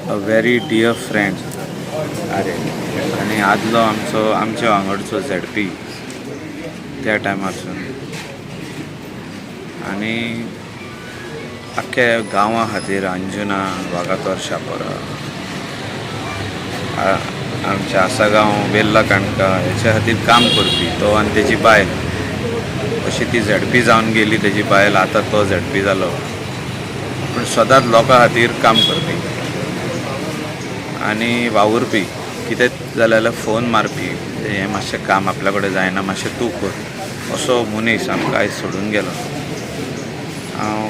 A very Deere friend अरे आणि आदलो आमचे वांगडचो झेडपी त्या टायमारसून आणि आख्ख्या गांवा खातीर अंजुना वागातोर शापोरा आमच्या आसागांव बेल्ला काणका हेच्या खातीर काम करपी तो आनी तेजी बायल अशी ती झेडपी जावन गेली. तेजी बायल आतां तो झेडपी जालो पूण सदांच लोकां खातीर काम करपी आनी वावुरपी. कितें जाल्यार फोन मारपी हें मातशें काम आपल्या कडेन जायना मातशें तूं कर असो मनीस आमकां आयज सोडून गेलो. हांव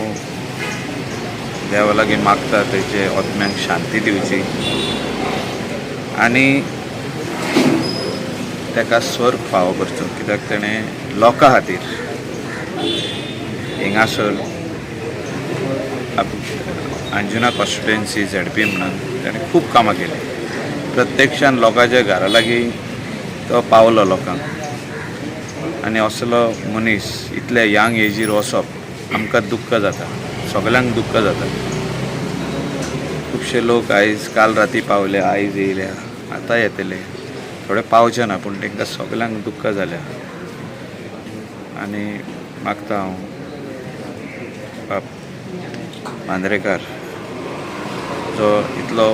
देवा लागीं मागता तेजे आत्म्याक शांती दिवची आनी ताका स्वर्ग फावो करचो, कित्याक ताणें लोकां खातीर हिंगासर अंजुना कॉन्स्टिट्युएन्सी झेडपी म्हणून ताणें खूब कामां केलीं. प्रत्यक्षान लोकांच्या घरा लागीं तो पावलो लोकांक आनी असलो मनीस इतल्या यंग एजीर वचप आमकां दुख्ख जाता, सगल्यांक दुख्ख जाता. खुबशे लोक आयज काल राती पावले, आयज येयल्या, आतां येतले, थोडे पावचे ना पूण तांकां सगल्यांक दुख्ख जाल्या. आनी मागता हांव बाब मांद्रेकार जो इतलो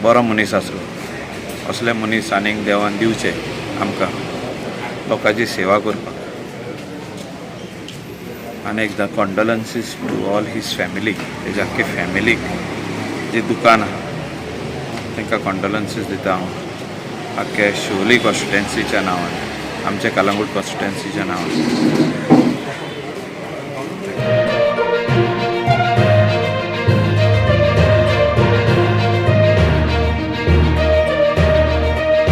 बरो मनीस आसलो, असले मनीस आनीक देवान दिवचे आमकां लोकांची सेवा करपाक. आनी एकदां कॉन्डोलन्सीस टू ऑल हीज फॅमिली, तेज्या आख्खे फॅमिलीक जी दुकान आहा तांकां कॉन्डोलन्सीस दिता हांव आख्खे शिवोली कॉन्स्टिट्युएन्सीच्या नांवान, आमच्या कलंगूट कॉन्स्टिट्युएन्सीच्या नांवान.